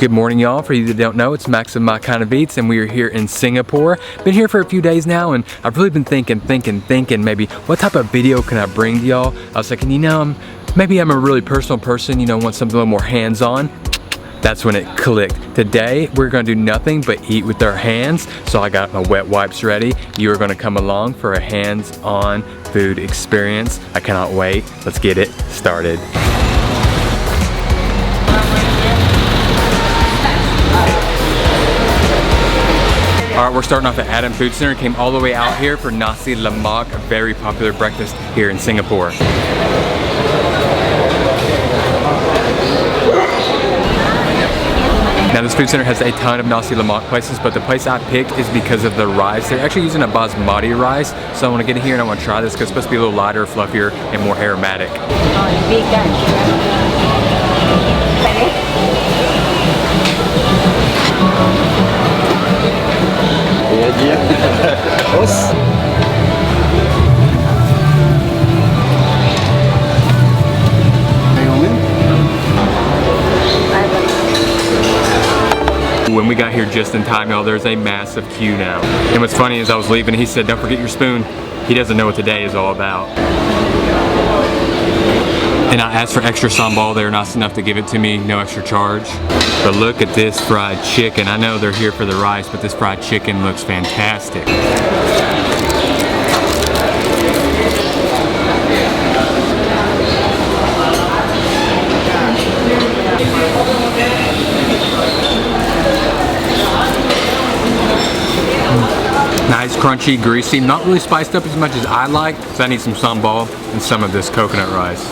Good morning, y'all. For you that don't know, it's Max of My Kind of Eats, and we are here in Singapore. Been here for a few days now, and I've really been thinking maybe what type of video can I bring to y'all. I was thinking, maybe I'm a really personal person, want something a little more hands-on. That's when it clicked. Today, we're gonna do nothing but eat with our hands. So I got my wet wipes ready. You are gonna come along for a hands-on food experience. I cannot wait. Let's get it started. All right, we're starting off at Adam Food Center. Came all the way out here for Nasi Lemak, a very popular breakfast here in Singapore. Now this food center has a ton of Nasi Lemak places, but the place I picked is because of the rice. They're actually using a basmati rice, so I want to get in here and I want to try this because it's supposed to be a little lighter, fluffier, and more aromatic. When we got here just in time, y'all, there's a massive queue now. And what's funny is I was leaving, he said, don't forget your spoon. He doesn't know what today is all about. And I asked for extra sambal. They were nice enough to give it to me, no extra charge. But look at this fried chicken. I know they're here for the rice, but this fried chicken looks fantastic. Nice, crunchy, greasy, not really spiced up as much as I like, because I need some sambal and some of this coconut rice.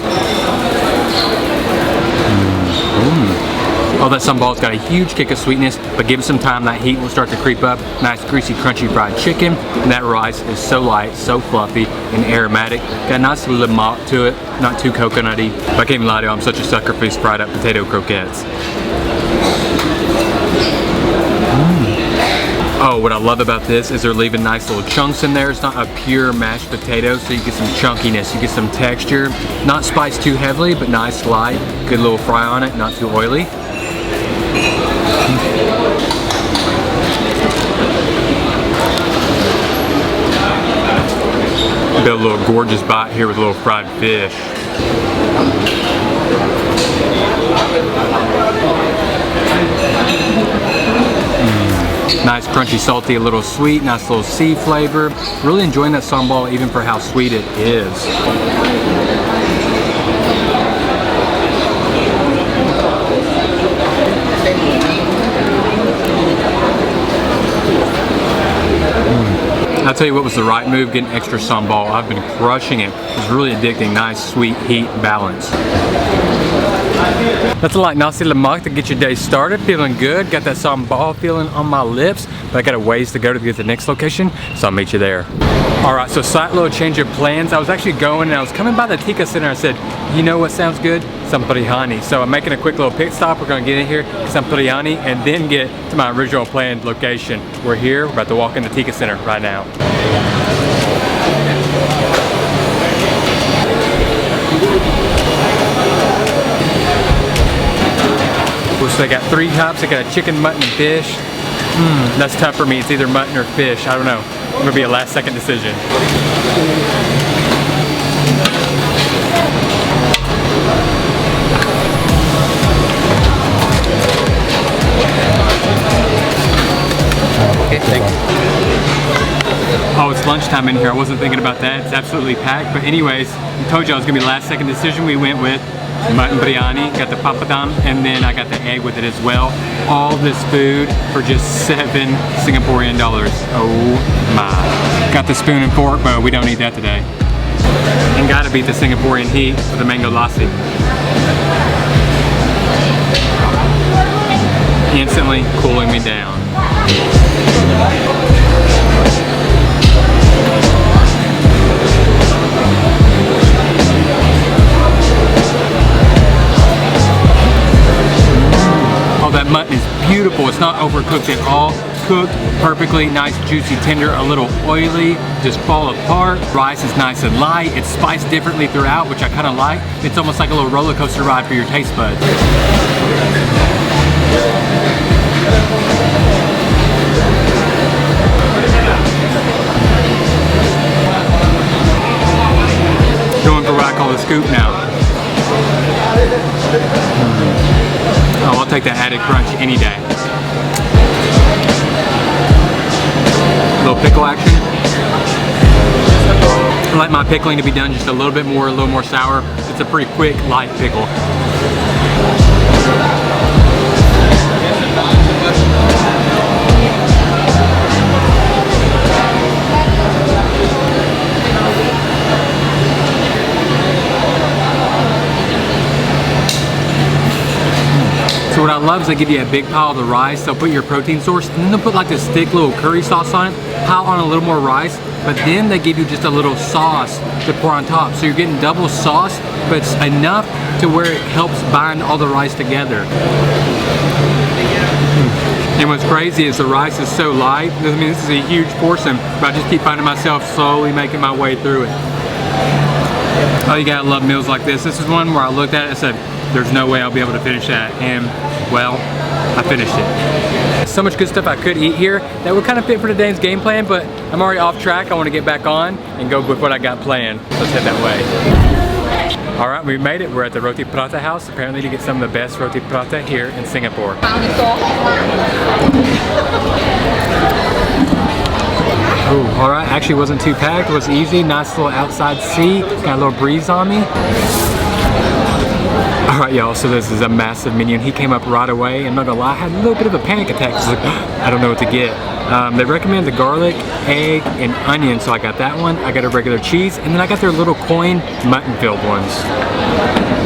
Oh, that sambal's got a huge kick of sweetness, but give it some time, that heat will start to creep up. Nice, greasy, crunchy fried chicken, and that rice is so light, so fluffy, and aromatic. Got a nice lemak to it, not too coconutty. But I can't even lie to you, I'm such a sucker for these fried up potato croquettes. Oh, what I love about this is they're leaving nice little chunks in there. It's not a pure mashed potato, so you get some chunkiness, you get some texture. Not spiced too heavily, but nice, light. Good little fry on it, not too oily. Got a little gorgeous bite here with a little fried fish. Nice, crunchy, salty, a little sweet, nice little sea flavor. Really enjoying that sambal even for how sweet it is. I'll tell you what was the right move, getting extra sambal. I've been crushing it. It's really addicting, nice, sweet, heat balance. That's like Nasi Lemak to get your day started. Feeling good, got that sambal feeling on my lips, but I got a ways to go to get to the next location, so I'll meet you there. All right, so slight little change of plans. I was actually going and I was coming by the Tekka Center. I said, you know what sounds good? Some biryani. So I'm making a quick little pit stop. We're gonna get in here, get some biryani, and then get to my original planned location. We're here, we're about to walk in the Tekka Center right now. So they got three types. They got a chicken, mutton, and fish. That's tough for me. It's either mutton or fish. I don't know. It's gonna be a last second decision. Okay, thank you. Oh, it's lunchtime in here. I wasn't thinking about that. It's absolutely packed. But anyways, I told you I was gonna be last second decision. We went with mutton biryani, got the papadam, and then I got the egg with it as well. All this food for just $7 Singaporean dollars. Oh my. Got the spoon and fork, but we don't need that today. And gotta beat the Singaporean heat with the mango lassi. Instantly cooling me down. That mutton is beautiful. It's not overcooked at all. Cooked perfectly, nice, juicy, tender, a little oily, just fall apart. Rice is nice and light. It's spiced differently throughout, which I kind of like. It's almost like a little roller coaster ride for your taste buds. swallow the scoop now. Oh, I'll take that added crunch any day. Little pickle action. I like my pickling to be done just a little bit more, a little more sour. It's a pretty quick, light pickle. So what I love is they give you a big pile of the rice, they'll put your protein source, and then they'll put like this thick little curry sauce on it, pile on a little more rice, but then they give you just a little sauce to pour on top. So you're getting double sauce, but it's enough to where it helps bind all the rice together. And what's crazy is the rice is so light. I mean, this is a huge portion, but I just keep finding myself slowly making my way through it. Oh, you gotta love meals like this. This is one where I looked at it and said, there's no way I'll be able to finish that. And, well, I finished it. So much good stuff I could eat here that would kind of fit for today's game plan, but I'm already off track. I want to get back on and go with what I got planned. Let's head that way. All right, we made it. We're at the Roti Prata House, apparently to get some of the best Roti Prata here in Singapore. Ooh, all right, actually wasn't too packed. It was easy, nice little outside seat, got a little breeze on me. All right, y'all, so this is a massive menu, and he came up right away, and I'm not gonna lie, I had a little bit of a panic attack, because like, I don't know what to get. They recommend the garlic, egg, and onion, so I got that one. I got a regular cheese, and then I got their little coin mutton-filled ones.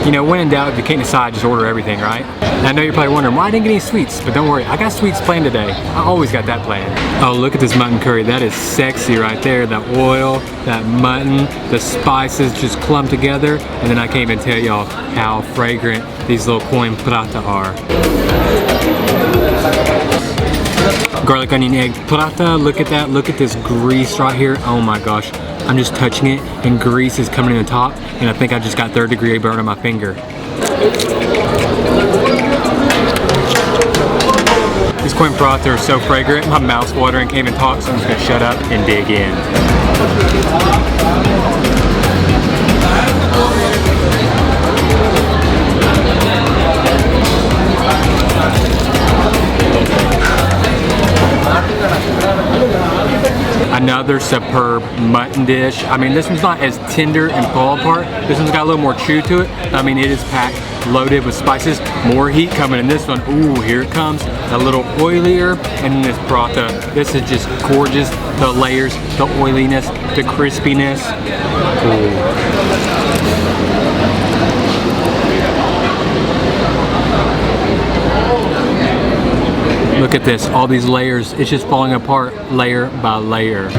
You know, when in doubt, if you can't decide, just order everything, right? And I know you're probably wondering why I didn't get any sweets, but don't worry, I got sweets planned today. I always got that planned. Oh, look at this mutton curry. That is sexy right there. The oil, that mutton, the spices just clumped together, and then I can't even tell y'all how fragrant these little coin prata are. Garlic, onion, egg prata. Look at that. Look at this grease right here. Oh my gosh. I'm just touching it and grease is coming in the top, and I think I just got third-degree burn on my finger. These coin prata are so fragrant, my mouth's watering, can't even talk, so I'm just gonna shut up and dig in. Another superb mutton dish. I mean, this one's not as tender and fall apart. This one's got a little more chew to it. I mean, it is packed, loaded with spices. More heat coming in this one. Ooh, here it comes. A little oilier, and then this prata. This is just gorgeous. The layers, the oiliness, the crispiness. Ooh. Look at this, all these layers, it's just falling apart layer by layer.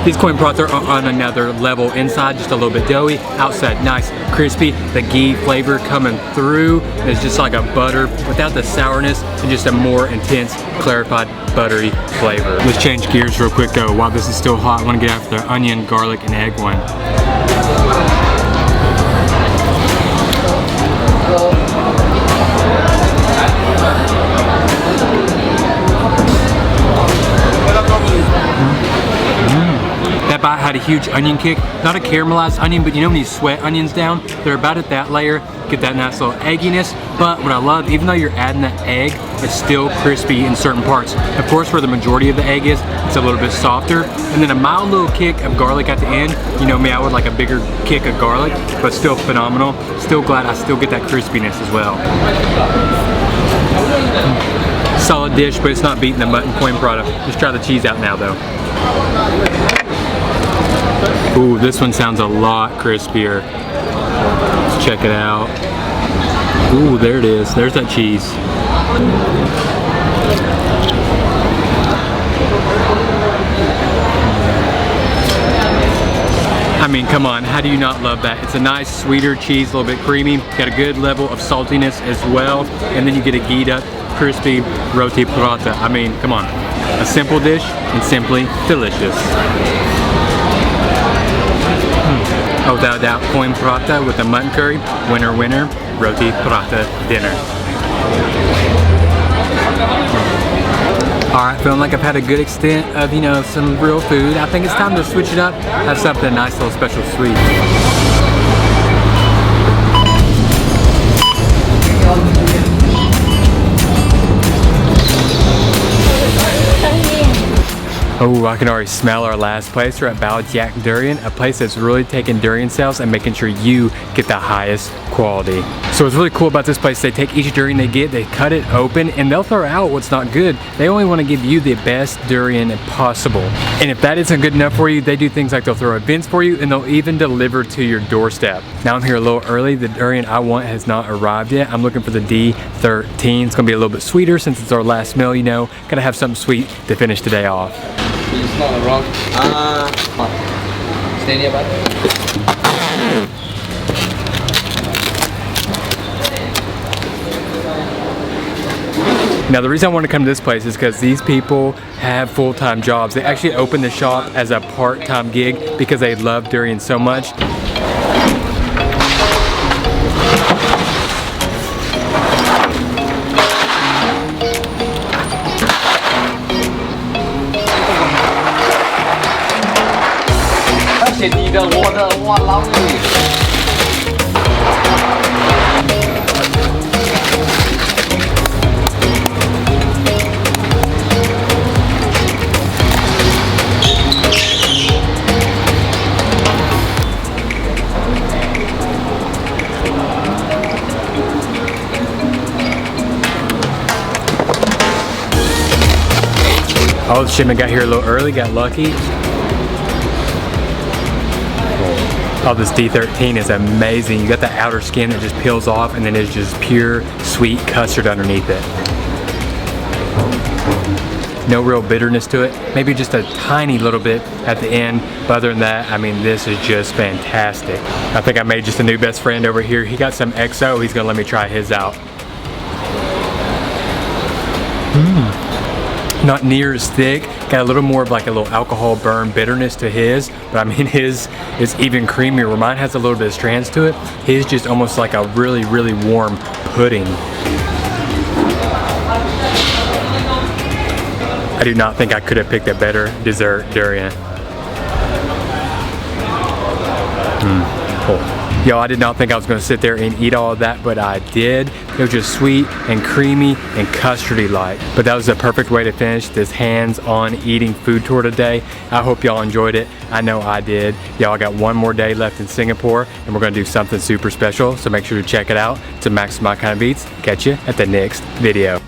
These coin prata are on another level. Inside, just a little bit doughy. Outside, nice, crispy. The ghee flavor coming through. It's just like a butter without the sourness and just a more intense, clarified, buttery flavor. Let's change gears real quick though. While this is still hot, I want to get after the onion, garlic, and egg one. That bite had a huge onion kick, not a caramelized onion, but you know when you sweat onions down, they're about at that layer, get that nice little egginess, but what I love, even though you're adding that egg, it's still crispy in certain parts. Of course, where the majority of the egg is, it's a little bit softer, and then a mild little kick of garlic at the end. You know me, I would like a bigger kick of garlic, but still phenomenal. Still glad I still get that crispiness as well. Solid dish, but it's not beating the mutton coin prata. Let's try the cheese out now though. Ooh, this one sounds a lot crispier. Let's check it out. Ooh, there it is. There's that cheese. I mean, come on, how do you not love that? It's a nice, sweeter cheese, a little bit creamy, got a good level of saltiness as well, and then you get a ghee up, crispy roti prata. I mean, come on. A simple dish and simply delicious. Oh, without a doubt, coin prata with the mutton curry. Winner, winner, roti prata dinner. Alright, feeling like I've had a good extent of, you know, some real food. I think it's time to switch it up, have something nice, little special sweet. Oh, I can already smell our last place. We're at Bao Durian, a place that's really taking durian sales and making sure you get the highest quality. So what's really cool about this place, they take each durian they get, they cut it open, and they'll throw out what's not good. They only want to give you the best durian possible. And if that isn't good enough for you, they do things like they'll throw events for you, and they'll even deliver to your doorstep. Now I'm here a little early. The durian I want has not arrived yet. I'm looking for the D13. It's gonna be a little bit sweeter since it's our last meal, you know. Gotta have something sweet to finish today off. It's not wrong. Stay nearby. Now the reason I want to come to this place is because these people have full-time jobs. They actually open the shop as a part-time gig because they love durian so much. Oh, the shipment got here a little early, got lucky. Oh, this D13 is amazing. You got the outer skin that just peels off, and then it's just pure sweet custard underneath it. No real bitterness to it. Maybe just a tiny little bit at the end. But other than that, I mean, this is just fantastic. I think I made just a new best friend over here. He got some XO. He's gonna let me try his out. Not near as thick, got a little more of like a little alcohol burn bitterness to his, but I mean his is even creamier. Where mine has a little bit of strands to it, his just almost like a really, really warm pudding. I do not think I could have picked a better dessert durian. Cool. Yo, I did not think I was gonna sit there and eat all of that, but I did. It was just sweet and creamy and custardy-like. But that was the perfect way to finish this hands-on eating food tour today. I hope y'all enjoyed it. I know I did. Y'all got one more day left in Singapore, and we're gonna do something super special, so make sure to check it out. To Max My Kind of Eats. Catch you at the next video.